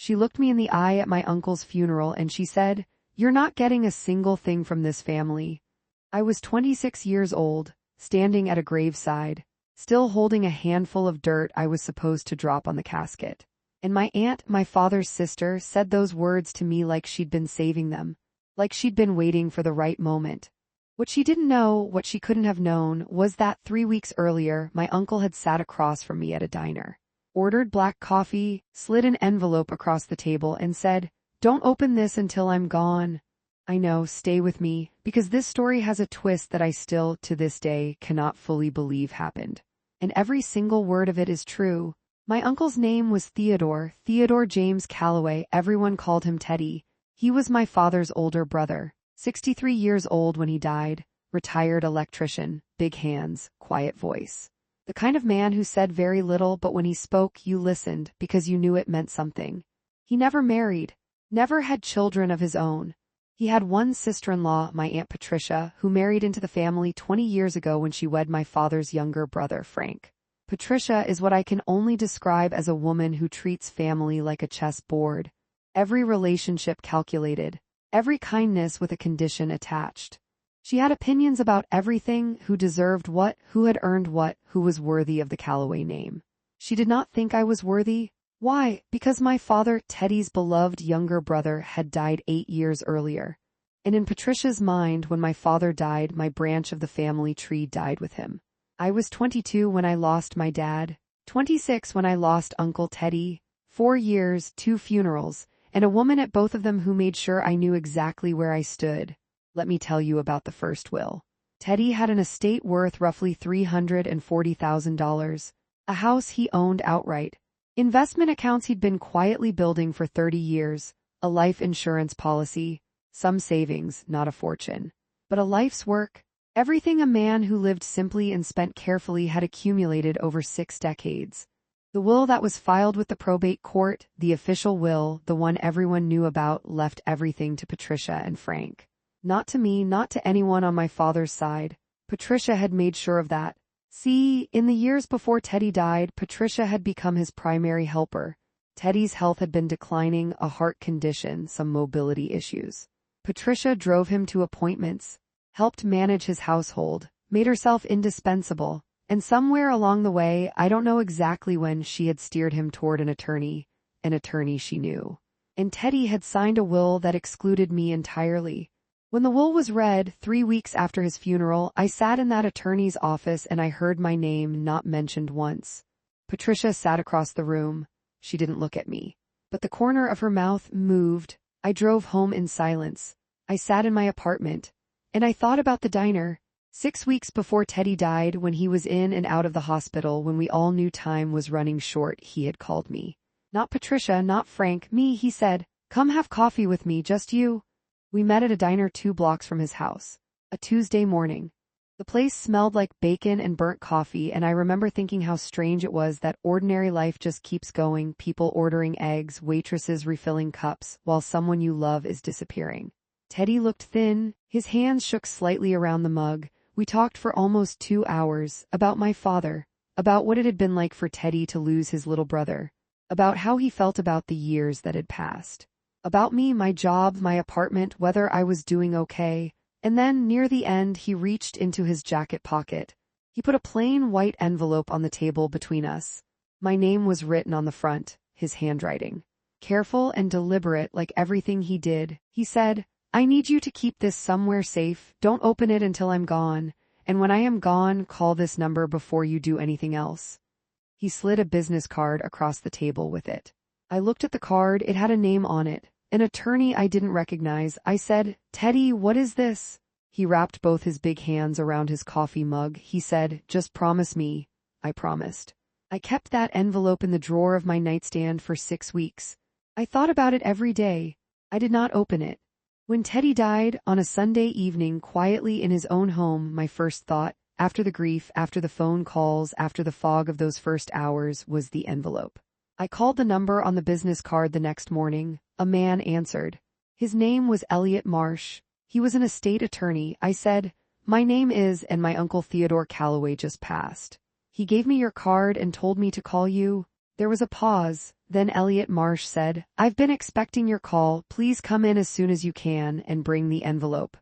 She looked me in the eye at my uncle's funeral and she said, "You're not getting a single thing from this family." I was 26 years old, standing at a graveside, still holding a handful of dirt I was supposed to drop on the casket. And my aunt, my father's sister, said those words to me like she'd been saving them, like she'd been waiting for the right moment. What she didn't know, what she couldn't have known, was that 3 weeks earlier, my uncle had sat across from me at a diner, ordered black coffee, slid an envelope across the table, and said, "Don't open this until I'm gone." I know, stay with me, because this story has a twist that I still, to this day, cannot fully believe happened. And every single word of it is true. My uncle's name was Theodore James Calloway. Everyone called him Teddy. He was my father's older brother, 63 years old when he died, retired electrician, big hands, quiet voice. The kind of man who said very little, but when he spoke, you listened because you knew it meant something. He never married, never had children of his own. He had one sister-in-law, my Aunt Patricia, who married into the family 20 years ago when she wed my father's younger brother, Frank. Patricia is what I can only describe as a woman who treats family like a chess board. Every relationship calculated, every kindness with a condition attached. She had opinions about everything, who deserved what, who had earned what, who was worthy of the Calloway name. She did not think I was worthy. Why? Because my father, Teddy's beloved younger brother, had died 8 years earlier. And in Patricia's mind, when my father died, my branch of the family tree died with him. I was 22 when I lost my dad, 26 when I lost Uncle Teddy, 4 years, 2 funerals, and a woman at both of them who made sure I knew exactly where I stood. Let me tell you about the first will. Teddy had an estate worth roughly $340,000, a house he owned outright, investment accounts he'd been quietly building for 30 years, a life insurance policy, some savings, not a fortune, but a life's work, everything a man who lived simply and spent carefully had accumulated over 6 decades. The will that was filed with the probate court, the official will, the one everyone knew about, left everything to Patricia and Frank. Not to me, not to anyone on my father's side. Patricia had made sure of that. See, in the years before Teddy died, Patricia had become his primary helper. Teddy's health had been declining, a heart condition, some mobility issues. Patricia drove him to appointments, helped manage his household, made herself indispensable, and somewhere along the way, I don't know exactly when, she had steered him toward an attorney she knew. And Teddy had signed a will that excluded me entirely. When the will was read, 3 weeks after his funeral, I sat in that attorney's office and I heard my name not mentioned once. Patricia sat across the room. She didn't look at me, but the corner of her mouth moved. I drove home in silence. I sat in my apartment, and I thought about the diner. 6 weeks before Teddy died, when he was in and out of the hospital, when we all knew time was running short, he had called me. Not Patricia, not Frank, me, he said, "Come have coffee with me, just you." We met at a diner 2 blocks from his house. A Tuesday morning. The place smelled like bacon and burnt coffee, and I remember thinking how strange it was that ordinary life just keeps going, people ordering eggs, waitresses refilling cups, while someone you love is disappearing. Teddy looked thin, his hands shook slightly around the mug. We talked for almost 2 hours, about my father, about what it had been like for Teddy to lose his little brother, about how he felt about the years that had passed. About me, my job, my apartment, whether I was doing okay. And then, near the end, he reached into his jacket pocket. He put a plain white envelope on the table between us. My name was written on the front, his handwriting. Careful and deliberate, like everything he did. He said, "I need you to keep this somewhere safe. Don't open it until I'm gone. And when I am gone, call this number before you do anything else." He slid a business card across the table with it. I looked at the card. It had a name on it. An attorney I didn't recognize. I said, "Teddy, what is this?" He wrapped both his big hands around his coffee mug. He said, "Just promise me." I promised. I kept that envelope in the drawer of my nightstand for 6 weeks. I thought about it every day. I did not open it. When Teddy died, on a Sunday evening, quietly in his own home, my first thought, after the grief, after the phone calls, after the fog of those first hours, was the envelope. I called the number on the business card the next morning. A man answered. His name was Elliot Marsh. He was an estate attorney. I said, "My name is, and my Uncle Theodore Calloway just passed. He gave me your card and told me to call you." There was a pause. Then Elliot Marsh said, "I've been expecting your call. Please come in as soon as you can and bring the envelope."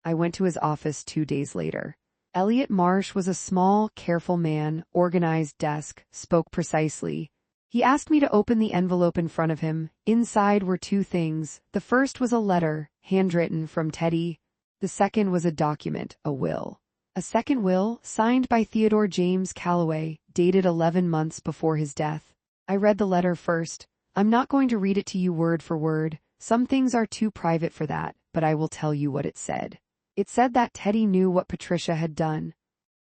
I went to his office 2 days later. Elliot Marsh was a small, careful man, organized desk, spoke precisely. He asked me to open the envelope in front of him. Inside were two things. The first was a letter, handwritten from Teddy. The second was a document, a will. A second will, signed by Theodore James Calloway, dated 11 months before his death. I read the letter first. I'm not going to read it to you word for word. Some things are too private for that, but I will tell you what it said. It said that Teddy knew what Patricia had done.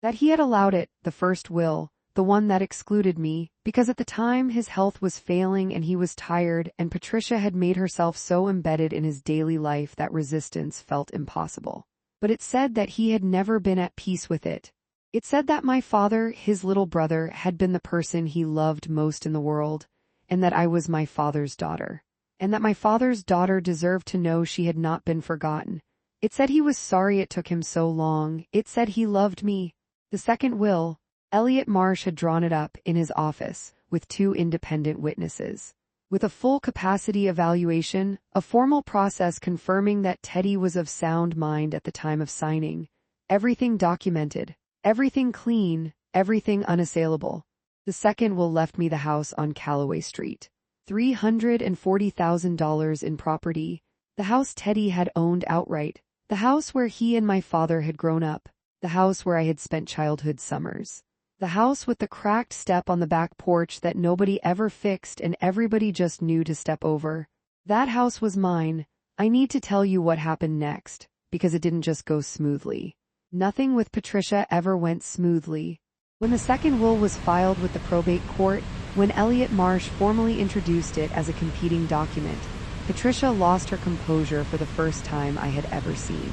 That he had allowed it, the first will, the one that excluded me, because at the time his health was failing and he was tired, and Patricia had made herself so embedded in his daily life that resistance felt impossible. But it said that he had never been at peace with it. It said that my father, his little brother, had been the person he loved most in the world, and that I was my father's daughter, and that my father's daughter deserved to know she had not been forgotten. It said he was sorry it took him so long. It said he loved me. The second will, Elliot Marsh had drawn it up in his office with 2 independent witnesses. With a full capacity evaluation, a formal process confirming that Teddy was of sound mind at the time of signing. Everything documented, everything clean, everything unassailable. The second will left me the house on Calloway Street. $340,000 in property. The house Teddy had owned outright. The house where he and my father had grown up. The house where I had spent childhood summers. The house with the cracked step on the back porch that nobody ever fixed and everybody just knew to step over. That house was mine. I need to tell you what happened next, because it didn't just go smoothly. Nothing with Patricia ever went smoothly. When the second will was filed with the probate court, when Elliot Marsh formally introduced it as a competing document, Patricia lost her composure for the first time I had ever seen.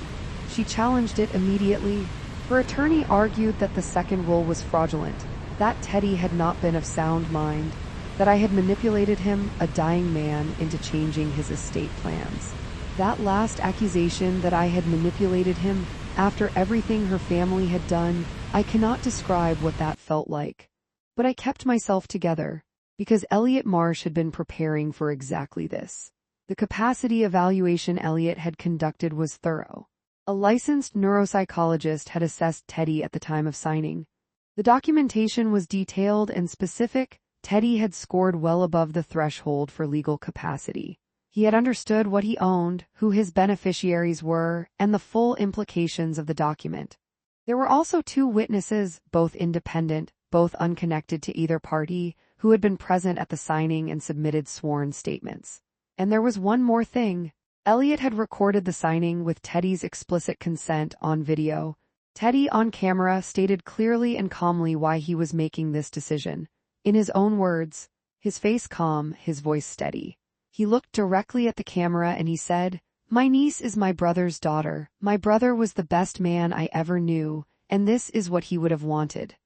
She challenged it immediately. Her attorney argued that the second will was fraudulent, that Teddy had not been of sound mind, that I had manipulated him, a dying man, into changing his estate plans. That last accusation, that I had manipulated him, after everything her family had done, I cannot describe what that felt like. But I kept myself together, because Elliot Marsh had been preparing for exactly this. The capacity evaluation Elliot had conducted was thorough. A licensed neuropsychologist had assessed Teddy at the time of signing. The documentation was detailed and specific. Teddy had scored well above the threshold for legal capacity. He had understood what he owned, who his beneficiaries were, and the full implications of the document. There were also 2 witnesses, both independent, both unconnected to either party, who had been present at the signing and submitted sworn statements. And there was one more thing. Elliot had recorded the signing with Teddy's explicit consent on video. Teddy on camera stated clearly and calmly why he was making this decision. In his own words, his face calm, his voice steady. He looked directly at the camera and he said, "My niece is my brother's daughter. My brother was the best man I ever knew, and this is what he would have wanted."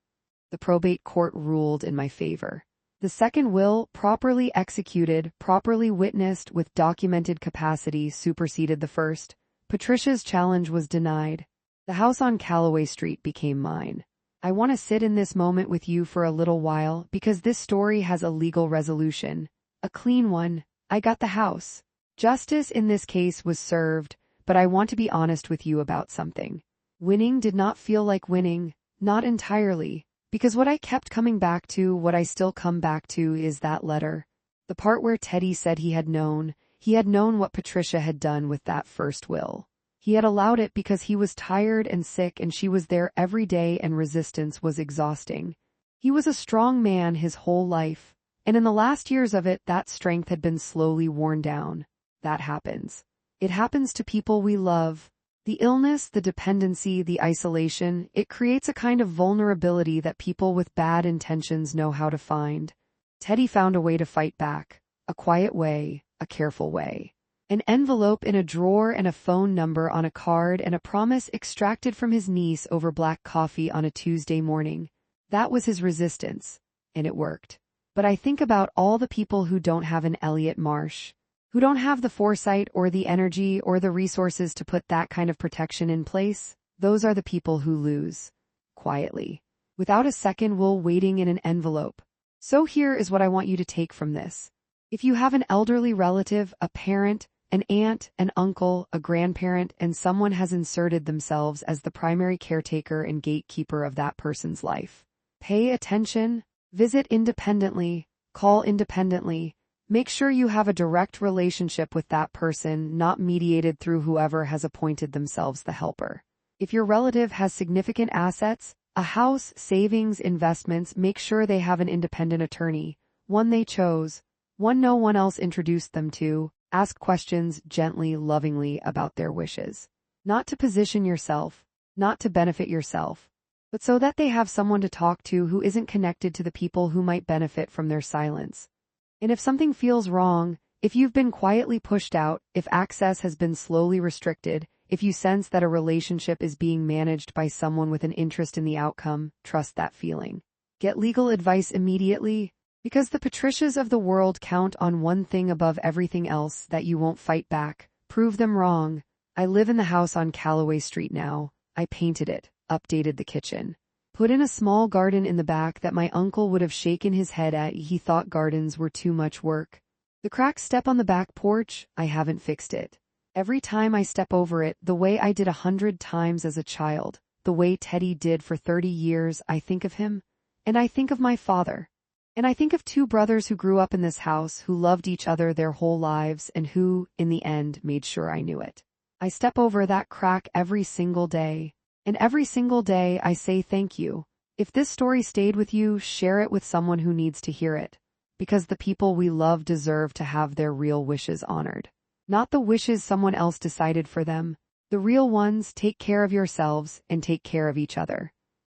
The probate court ruled in my favor. The second will, properly executed, properly witnessed, with documented capacity, superseded the first. Patricia's challenge was denied. The house on Calloway Street became mine. I want to sit in this moment with you for a little while, because this story has a legal resolution. A clean one. I got the house. Justice in this case was served, but I want to be honest with you about something. Winning did not feel like winning, not entirely. Because what I kept coming back to, what I still come back to, is that letter. The part where Teddy said he had known what Patricia had done with that first will. He had allowed it because he was tired and sick and she was there every day and resistance was exhausting. He was a strong man his whole life, and in the last years of it, that strength had been slowly worn down. That happens. It happens to people we love. The illness, the dependency, the isolation, it creates a kind of vulnerability that people with bad intentions know how to find. Teddy found a way to fight back. A quiet way, a careful way. An envelope in a drawer and a phone number on a card and a promise extracted from his niece over black coffee on a Tuesday morning. That was his resistance, and it worked. But I think about all the people who don't have an Elliot Marsh, who don't have the foresight or the energy or the resources to put that kind of protection in place. Those are the people who lose. Quietly. Without a second will waiting in an envelope. So here is what I want you to take from this. If you have an elderly relative, a parent, an aunt, an uncle, a grandparent, and someone has inserted themselves as the primary caretaker and gatekeeper of that person's life, pay attention, visit independently, call independently, make sure you have a direct relationship with that person, not mediated through whoever has appointed themselves the helper. If your relative has significant assets, a house, savings, investments, make sure they have an independent attorney, one they chose, one no one else introduced them to. Ask questions gently, lovingly about their wishes. Not to position yourself, not to benefit yourself, but so that they have someone to talk to who isn't connected to the people who might benefit from their silence. And if something feels wrong, if you've been quietly pushed out, if access has been slowly restricted, if you sense that a relationship is being managed by someone with an interest in the outcome, trust that feeling. Get legal advice immediately, because the Patricias of the world count on one thing above everything else: that you won't fight back. Prove them wrong. I live in the house on Callaway Street now. I painted it, updated the kitchen, put in a small garden in the back that my uncle would have shaken his head at. He thought gardens were too much work. The cracked step on the back porch, I haven't fixed it. Every time I step over it, the way I did 100 times as a child, the way Teddy did for 30 years, I think of him, and I think of my father. And I think of two brothers who grew up in this house, who loved each other their whole lives, and who, in the end, made sure I knew it. I step over that crack every single day, and every single day I say thank you. If this story stayed with you, share it with someone who needs to hear it, because the people we love deserve to have their real wishes honored. Not the wishes someone else decided for them. The real ones. Take care of yourselves and take care of each other.